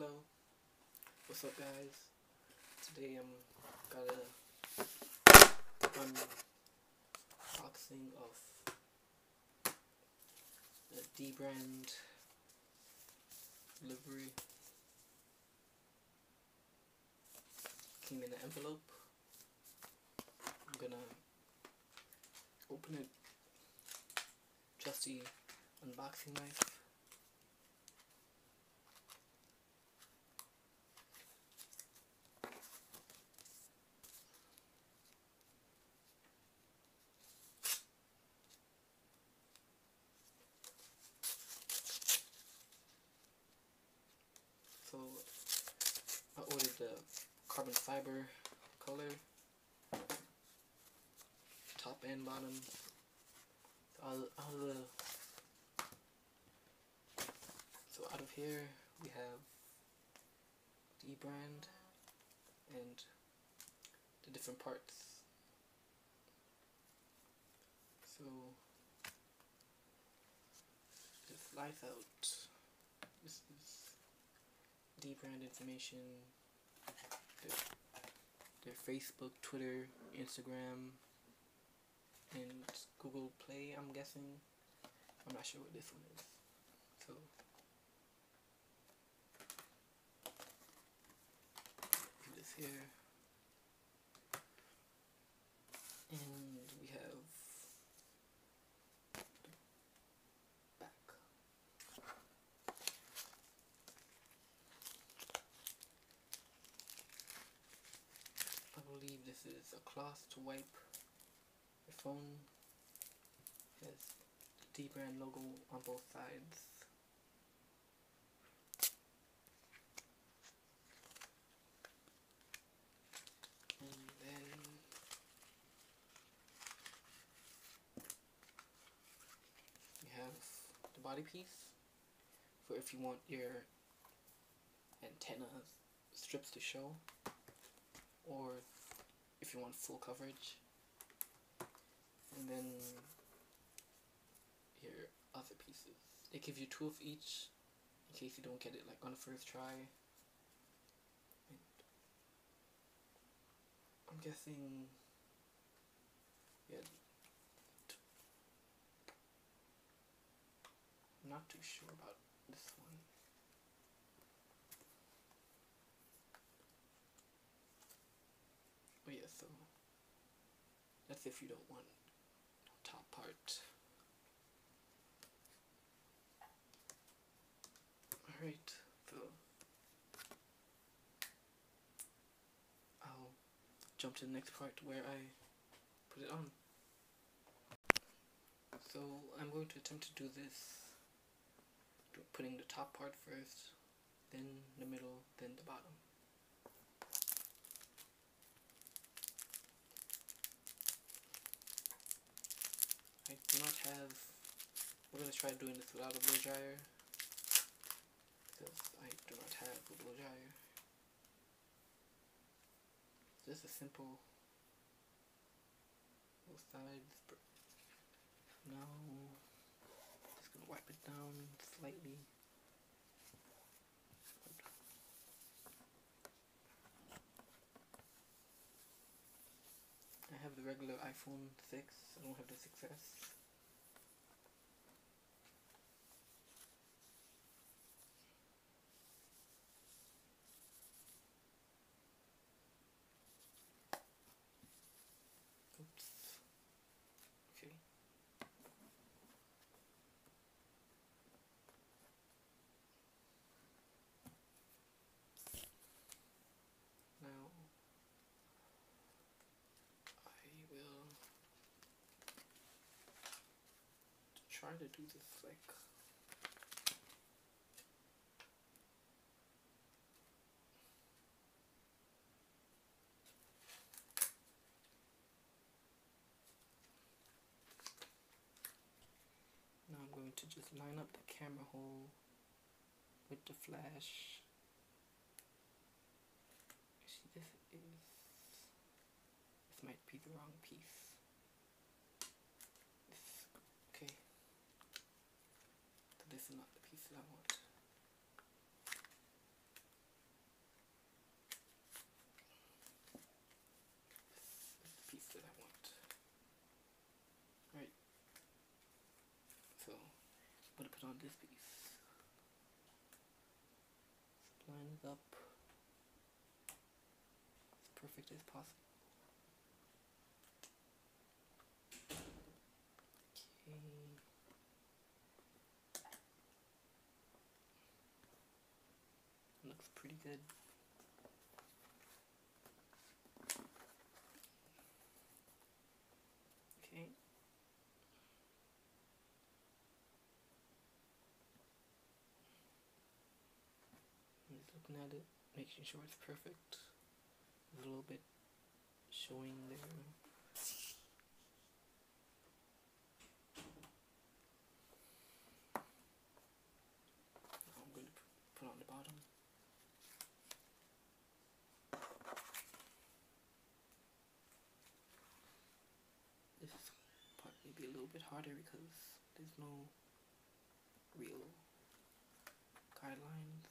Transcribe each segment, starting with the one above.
Hello, what's up guys? Today I'm got a unboxing of the dbrand delivery. Came in an envelope. I'm gonna open it. Trusty unboxing knife. So I ordered the carbon fiber color, top and bottom. So out of here we have dbrand and the different parts. So just lights out. This is dbrand information, their Facebook, Twitter, Instagram, and Google Play, I'm guessing. I'm not sure what this one is. So put this here. And we have the back. I believe this is a cloth to wipe your phone. It has the dbrand logo on both sides. And then we have the body piece for if you want your antenna strips to show, or if you want full coverage. And then your other pieces. They give you 2 of each in case you don't get it like on the first try. And I'm guessing, yeah, I'm not too sure about this one. But yeah, so that's if you don't want top part. Alright, so I'll jump to the next part where I put it on. So I'm going to attempt to do this, putting the top part first, then the middle, then the bottom. I do not have, we're going to try doing this without a blow dryer, because I do not have a blow dryer. Just a simple, both sides. Now, just going to wipe it down slightly. I have the regular iPhone 6, I don't have the 6S. Oops. Okay. Now, I will try to do this like now I'm going to just line up the camera hole with the flash. See, this might be the wrong piece. Okay. So this is not the piece that I want. put on this piece. Let's line it up as perfect as possible. Okay. Looks pretty good. Okay. I'm just looking at it, making sure it's perfect. A little bit showing there. Now I'm going to put on the bottom. This part may be a little bit harder because there's no real guidelines.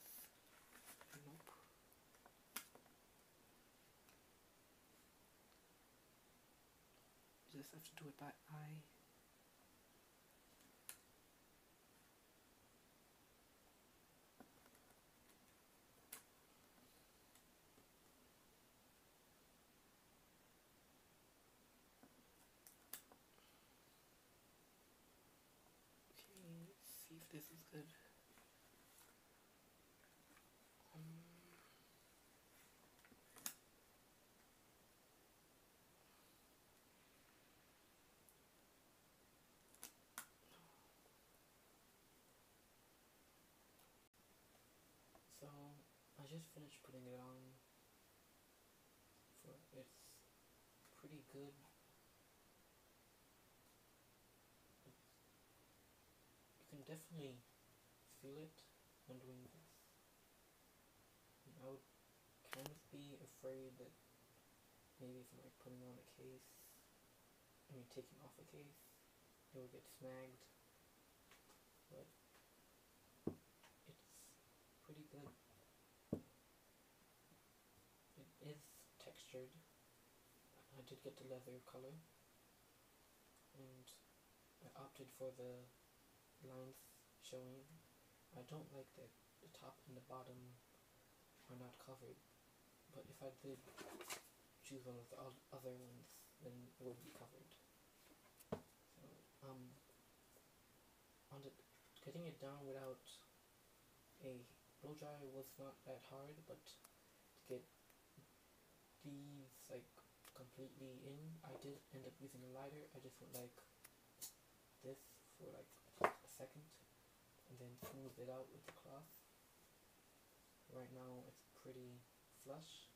Nope. You just have to do it by eye. Okay, let's see if this is good. So I just finished putting it on. It's pretty good. You can definitely feel it when doing this. And I would kind of be afraid that maybe if I'm like putting on a case, taking off a case, it will get snagged. But it's pretty good. It is textured. I did get the leather color, and I opted for the lines showing. I don't like that the top and the bottom are not covered, but if I did choose one of the other ones, then it would be covered. So, getting it down without a blow dryer was not that hard, but to get these like completely in, I did end up using a lighter. I just went like this for like a second and then smoothed it out with the cloth. Right now it's pretty flush,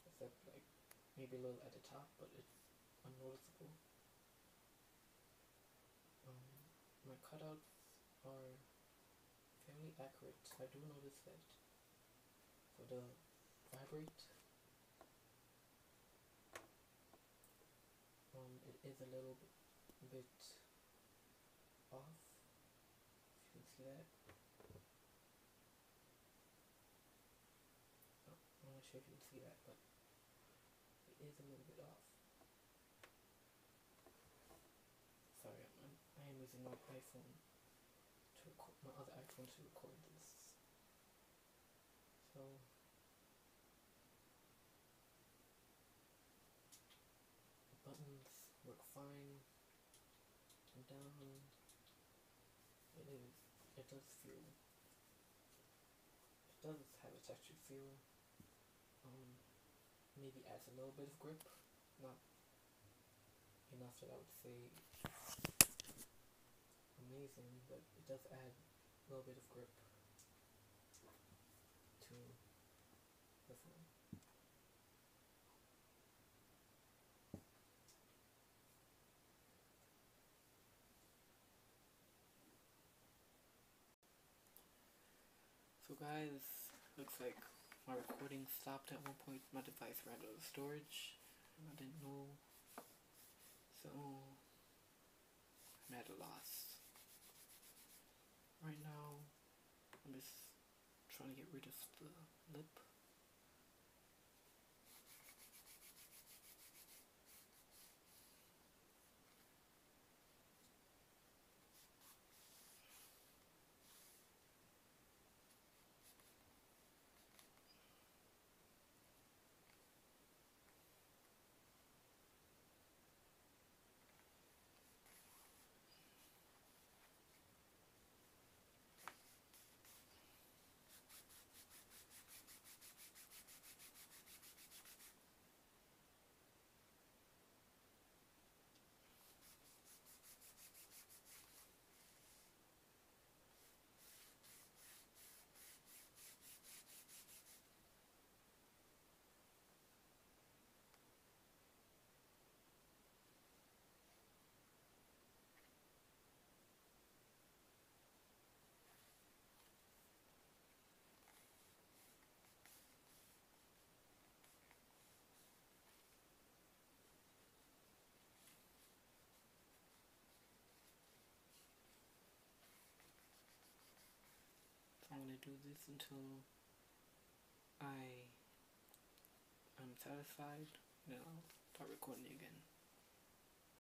except like maybe a little at the top, but it's unnoticeable. My cutouts are fairly accurate. I do notice that for the vibrate, it is a little bit off, if you can see that. Oh, I'm not sure if you can see that, but it is a little bit off. Sorry, I am using my iPhone to record, my other iPhone to record this. So the buttons work fine. And down, it does have a textured feel. Maybe adds a little bit of grip, not enough that I would say amazing, but it does add a little bit of grip to the phone. So guys, looks like my recording stopped at one point. My device ran out of storage and I didn't know, so I'm at a loss. Right now I'm just trying to get rid of the lip. do this until I'm satisfied, then I'll start recording again.